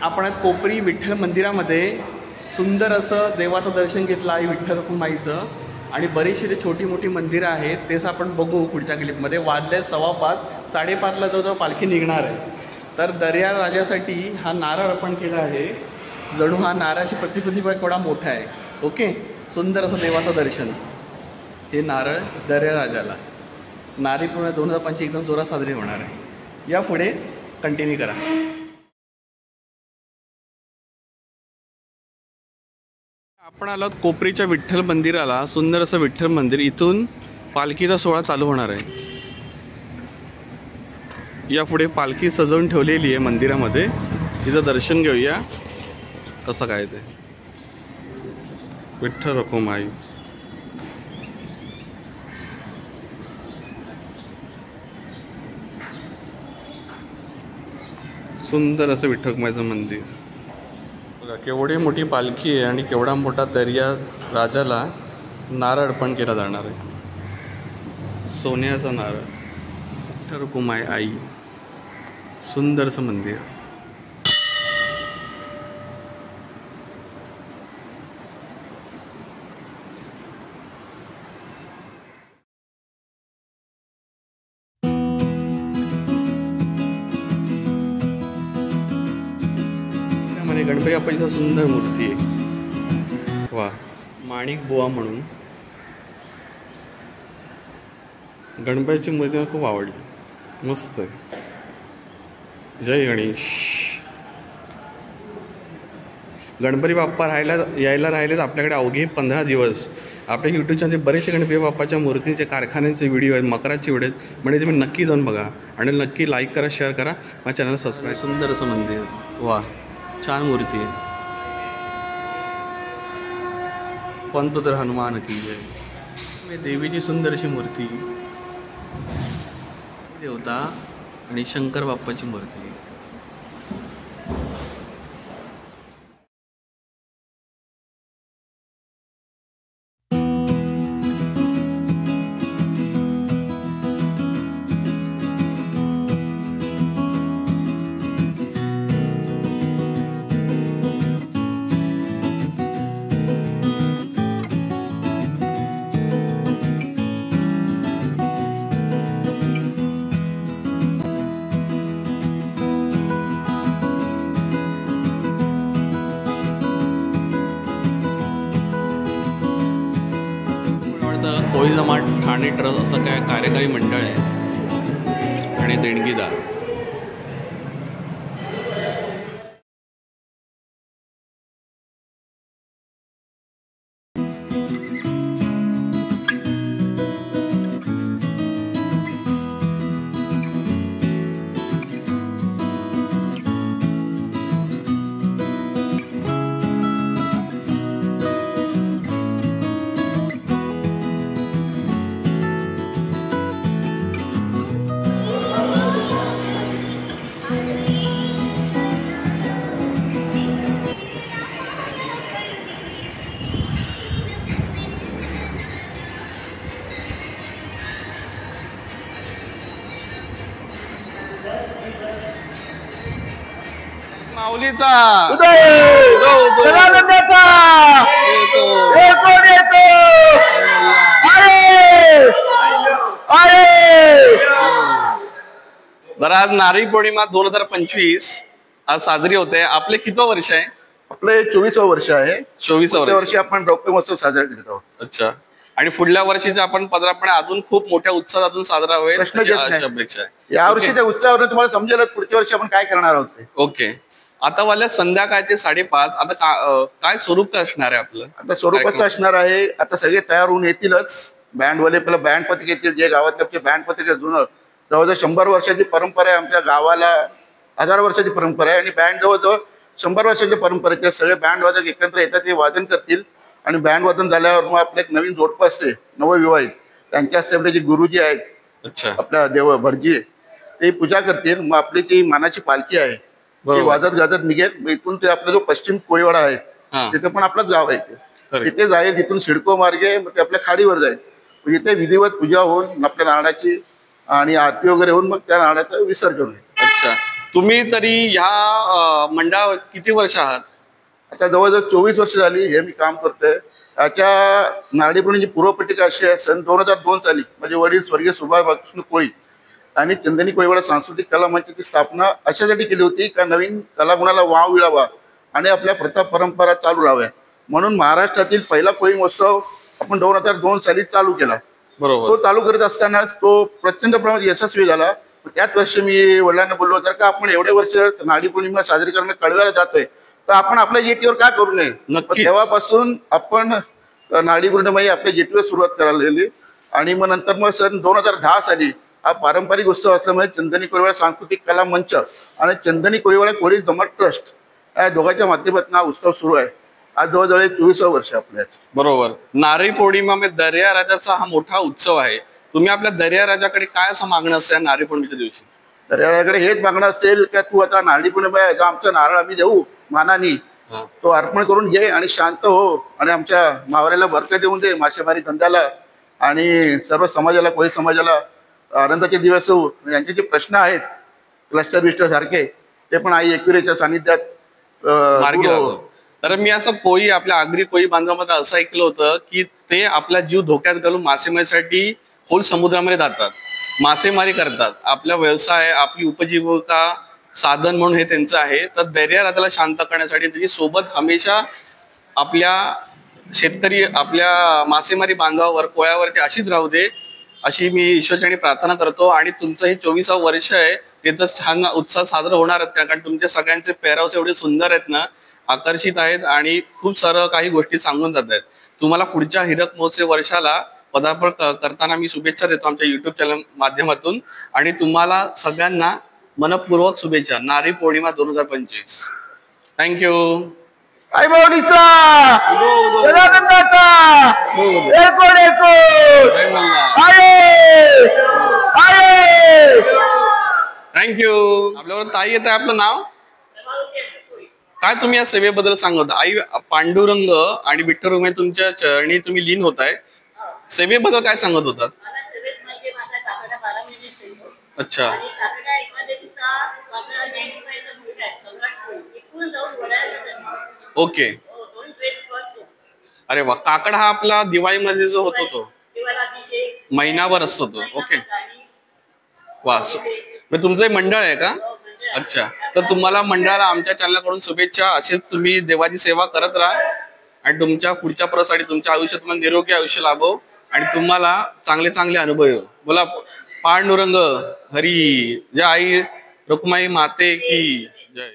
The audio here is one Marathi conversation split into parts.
आपण आज कोपरी विठ्ठल मंदिरामध्ये सुंदर असं देवाचं दर्शन घेतलं आहे विठ्ठल रखुमाईचं आणि बरीचशी जे छोटी मोठी मंदिरं आहेत तेच आपण बघू पुढच्या क्लिपमध्ये. वाजले 5:15 5:30ला जवळजवळ पालखी निघणार आहे. तर दर्या राजासाठी हा नारळ अर्पण केला आहे. जणू हा नारळाची प्रतिकृती केवढा मोठा आहे. ओके, सुंदर असं देवाचं दर्शन. हे नारळ दर्या राजाला. नारी पूर्ण 2025 एकदम जोरात साजरी होणार आहे. या पुढे कंटिन्यू करा. आपण आलो कोपरीच्या विठ्ठल मंदिराला. सुंदर असं विठ्ठल मंदिर. इथून पालखीचा सोहळा चालू होणार आहे. या पुढे पालखी सजवून ठेवलेली आहे मंदिरामध्ये. तिचं दर्शन घेऊया कसं काय ते. विठ्ठल रखुमाई. सुंदर असं विठ्ठल रखुमाईचं मंदिर बघा. केवढी मोठी पालखी आहे आणि केवढा मोठा दर्या राजाला नारळ अर्पण केला जाणार आहे. सोन्याचा नारळ. विठ्ठल रखुमाई आई. सुंदर असं मंदिर. गणपती बाप्पाची सुंदर मूर्ती आहे. वा, माणिक बुवा म्हणून गणपतीची मूर्ती मला खूप आवडली. मस्त आहे. जय गणेश. गणपती बाप्पा यायला राहिलेच आपल्याकडे अवघे 15 दिवस. आपल्या यूट्यूब चॅनलचे बरेचसे गणपती बाप्पाच्या मूर्तीचे कारखान्यांचे व्हिडिओ आहेत, मकराचे व्हिडिओ आहेत. म्हणजे तुम्ही नक्की जाऊन बघा आणि नक्की लाईक करा, शेअर करा, माझ्या चॅनल सबस्क्राईब. सुंदर असं मंदिर. वा, छान मूर्ती आहे. पंतपुत्र हनुमान की जय. देवीची सुंदर अशी मूर्ती. देवता आणि शंकर बाप्पाची मूर्ती. कोळी जमात ठाणे ट्रस्ट असं काय कार्यकारी मंडळ आहे आणि देणगीदार. माऊलीचा आज नारळी पौर्णिमा 2025 आज साजरी होते. आपले किती वर्ष आहे? आपले 24वे वर्ष आहे. 24वे वर्षी आपण रौप्य महोत्सव साजरा करत आहोत. अच्छा. आणि पुढल्या वर्षीचा आपण पदरापणे अजून खूप मोठ्या उत्साहात अजून साजरा होईल अशी अपेक्षा आहे. या वर्षीच्या उत्साहावर तुम्हाला समजेल पुढच्या वर्षी आपण काय करणार आहोत. ओके. आता वाल्या संध्याकाळचे 5:30. आता काय स्वरूप असणार आहे आपलं? आता स्वरूपाचं असणार आहे. आता सगळे तयार होऊन येतीलच. बँडवाले पहिला बँड पथक येतील. जे गावातले आपले बँड पथक जुनं जवळजवळ 100 वर्षाची परंपरा आहे. आमच्या गावाला 1000 वर्षाची परंपरा आहे आणि बँड जवळजवळ 100 वर्षाची परंपरेचे सगळे बँड वादक एकत्र येतात. ते वादन करतील आणि बँड वादन झाल्यावर मग आपलं एक नवीन जोडपं असते नवविवाहित. त्यांच्या हस्ते आपले जे गुरुजी आहेत आपल्या देव भटजी ते पूजा करतील. मग आपली जी मानाची पालखी आहे ती वाजत गाजत निघेल. इथून ते आपला जो पश्चिम कोळीवाडा आहे तिथे पण आपलंच गाव आहे. तिथे जाईल. तिथून सिडको मार्गे ते आपल्या खाडीवर जाईल. इथे विधिवत पूजा होऊन आपल्या नारळाची आणि आरती वगैरे होऊन मग त्या नारळाचं विसर्जन होईल. अच्छा. तुम्ही तरी ह्या मंडळावर किती वर्ष आहात? आता जवळजवळ 24 वर्ष झाली हे मी काम करतोय. याच्या नारळी पौर्णिमेची पूर्वपट्टिका अशी आहे, सन 2002 साली माझे वडील स्वर्गीय सुभाषबाळकृष्ण कोळी आणि चंदनी कोळीवाडा सांस्कृतिक कला मंचाची स्थापना अशासाठी केली होती का नवीन कलागुणाला वाव मिळावा आणि आपल्या प्रथा परंपरा चालू राहाव्या. म्हणून महाराष्ट्रातील पहिला कोळी महोत्सव आपण 2002 साली चालू केला. बरोबर. तो चालू करत असतानाच तो प्रचंड प्रमाणात यशस्वी झाला. त्याच वर्षी मी वडिलांना बोललो, जर का आपण एवढे वर्ष नारळी पौर्णिमा साजरी करणं कळव्याला जातोय तर आपण आपल्या जेटीवर का करू नये. तेव्हापासून आपण नारळी पौर्णिमा आपल्या जेटीवर सुरुवात करायला गेली. आणि मग नंतर मग सन 2010 साली हा पारंपरिक उत्सव असल्यामुळे चंदनी कोळीवाडा सांस्कृतिक कला मंच आणि चंदनी कोळीवाडा कोळी जमात ट्रस्ट या दोघांच्या माध्यमातून हा उत्सव सुरू आहे. आज जवळजवळ 24 वर्ष आपल्याच. बरोबर. नारळी पौर्णिमा म्हणजे दर्या राजाचा हा मोठा उत्सव आहे. तुम्ही आपल्या दर्या राजाकडे काय असं मागणं असतं नारळी पौर्णिमेच्या दिवशी? दर्या राजाकडे हेच मागणं असेल की तू आता नारळी पौर्णिमा आहे, आमचा नारळ आम्ही देऊ मानानी, तो अर्पण करून घे आणि शांत हो आणि आमच्या मावऱ्याला बरकत देऊन दे, मासेमारी धंद्याला आणि सर्व समाजाला, कोळी समाजाला आनंदाचे दिवस होऊ. यांचे जे प्रश्न आहेत क्लस्टर बिस्टर सारखे ते पण आई एकविरेच्या सानिध्यात मार्गी लागो. तर मी असं कोळी आपल्या आगरी कोळी बांधवामध्ये असं ऐकलं होतं की ते आपला जीव धोक्यात घालून मासेमारीसाठी खोल समुद्रामध्ये जातात, मासेमारी करतात. आपला व्यवसाय, आपली उपजीविका साधन म्हणून हे त्यांचं आहे. तर दर्या राजाला शांत करण्यासाठी त्याची सोबत हमेशा आपल्या शेतकरी, आपल्या मासेमारी बांधवावर, कोळ्यावरती अशीच राहू दे अशी मी ईश्वरचरणी प्रार्थना करतो. आणि तुमचं हे 24वं वर्ष आहे, त्याचं छान उत्साह साजरा होणार आहेत कारण तुमच्या सगळ्यांचे पेहराव एवढे सुंदर आहेत ना, आकर्षित आहेत आणि खूप सारं काही गोष्टी सांगून जात आहेत. तुम्हाला पुढच्या हिरक महोत्सव वर्षाला पदार्पण करताना मी शुभेच्छा देतो आमच्या युट्यूब चॅनल माध्यमातून. आणि तुम्हाला सगळ्यांना मनपूर्वक शुभेच्छा. नारळी पौर्णिमा 2025. थँक्यू. आई माऊलीचा, सदानंदाचा, एकोण एकोण. थँक्यू. आपल्यावर ताई येत आहे, आपलं नाव काय? तुम्ही या सेवेबद्दल सांगत. आई पांडुरंग आणि विठ्ठल रुक्मिणी तुमच्या चरणी तुम्ही लीन होताय, सेवेबद्दल काय सांगत होतात? अच्छा. ओके. अरे वा. काकड हा आपला दिवाळीमध्ये जो होतो तो महिनाभर असतो तो. ओके. वा. तुमचं मंडळ आहे का? अच्छा. तर तुम्हाला मंडळाला आमच्या चॅनलकडून शुभेच्छा. अशीच तुम्ही देवाची सेवा करत राहा आणि तुमच्या पुढच्या प्रवासासाठी तुमच्या आयुष्यात तुम्हाला निरोगी आयुष्य लाभो आणि तुम्हाला चांगले चांगले अनुभव येऊ. बोला पांडुरंग हरी जय. आई रुक्माई माते की जय.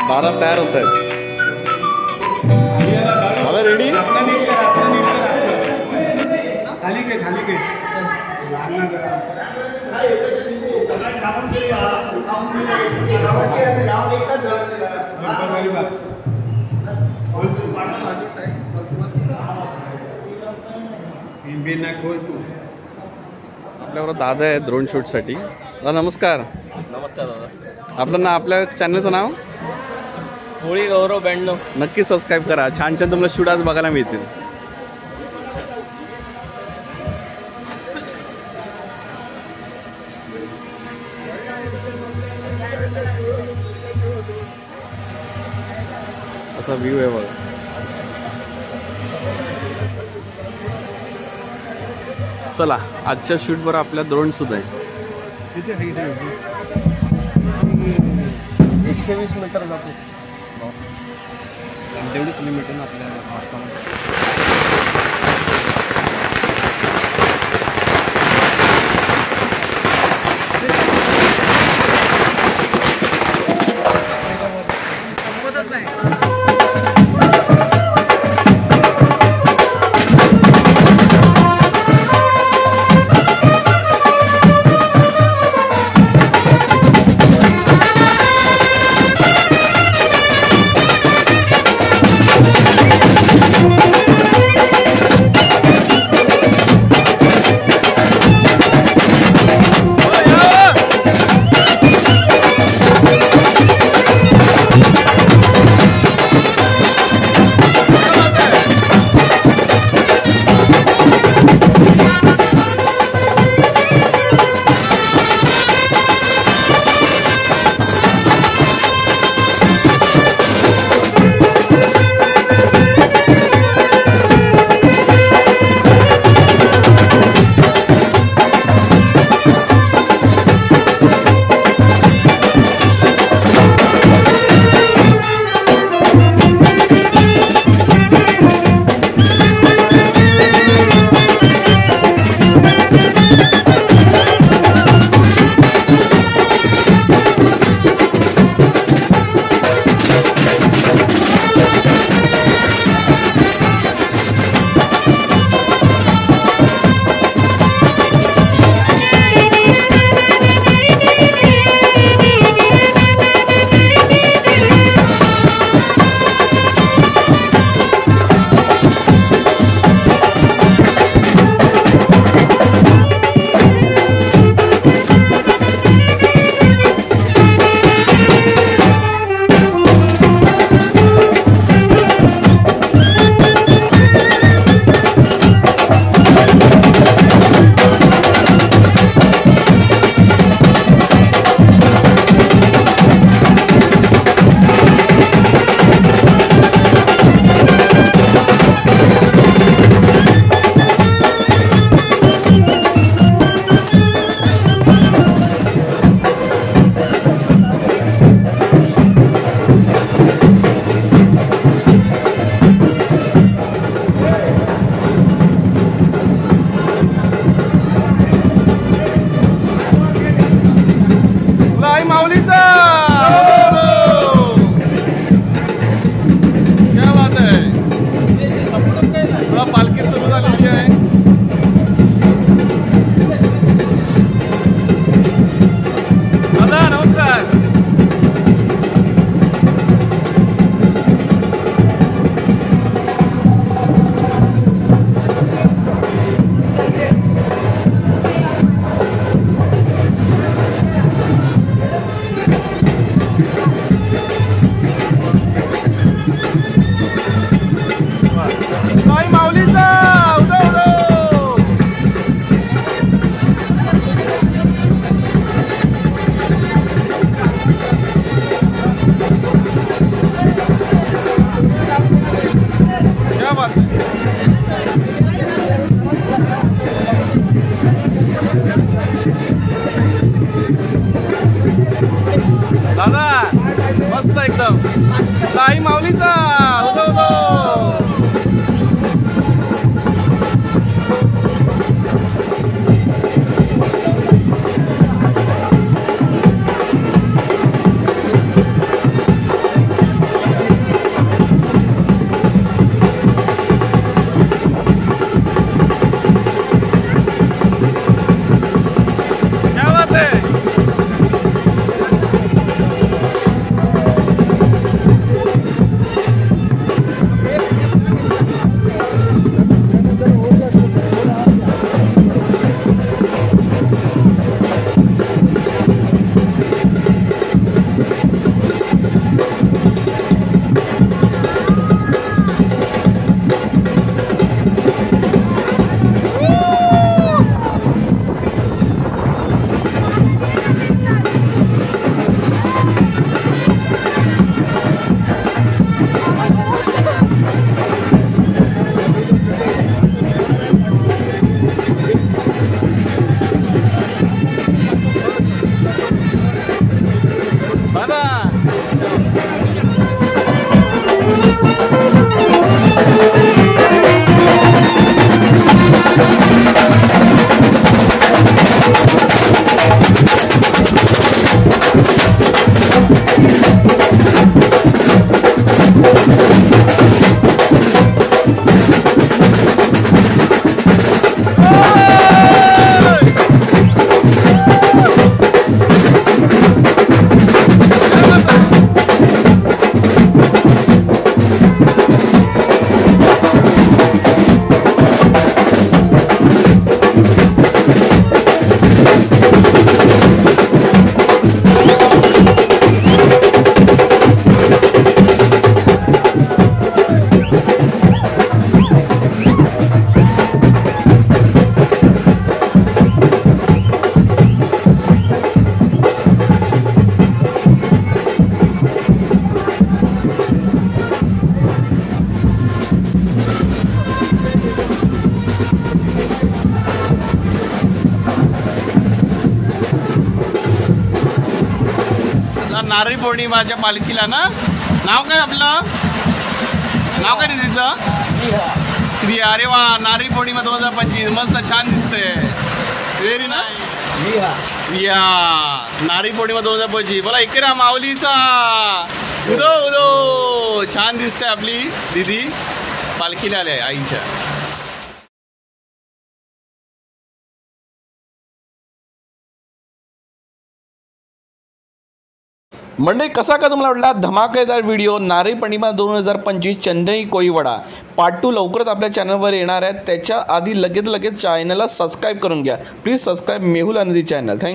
बारा तयार होत आहेत. मला रेडी. आपल्यावर दादा आहे ड्रोन शूटसाठी. दादा नमस्कार. नमस्कार दादा. आपलं ना आपल्या चॅनलचं नाव होळी गौरव 92. नक्की सबस्क्राईब करा. छान छान तुम्हाला शूट आज बघायला मिळतील. असा व्ह्यू आहे बघा. चला आजच्या शूटवर आपल्या ड्रोन सुद्धा आहे. 120 मीटर जातो. तेवढीच लिमिट आहे ना आपल्या भारतामध्ये. आई माऊलीचा उदो उदो. क्या नारळी पौर्णिमाच्या पालखीला ना. नाव काय आपलं? नाव काय तिचं? श्रिया. अरे वा, नारळी पौर्णिमा 2025 मस्त छान दिसते. Very nice. या नारळी पौर्णिमा 2025. बोला इकडे माऊलीचा उदो उदो. छान दिसते आपली दीदी पालखीला आले आईच्या. मंडळी, कसा का तुम्हाला वाटला धमाकेदार व्हिडिओ नारळी पौर्णिमा 2025 चेन्नई कोळीवाडा पार्ट 2 लवकरच आपल्या चॅनलवर येणार आहे. त्याच्या आधी लगेच चॅनलला सबस्क्राईब करून घ्या प्लीज. सबस्क्राईब मेहुल आनंदी चॅनल. थँक्यू.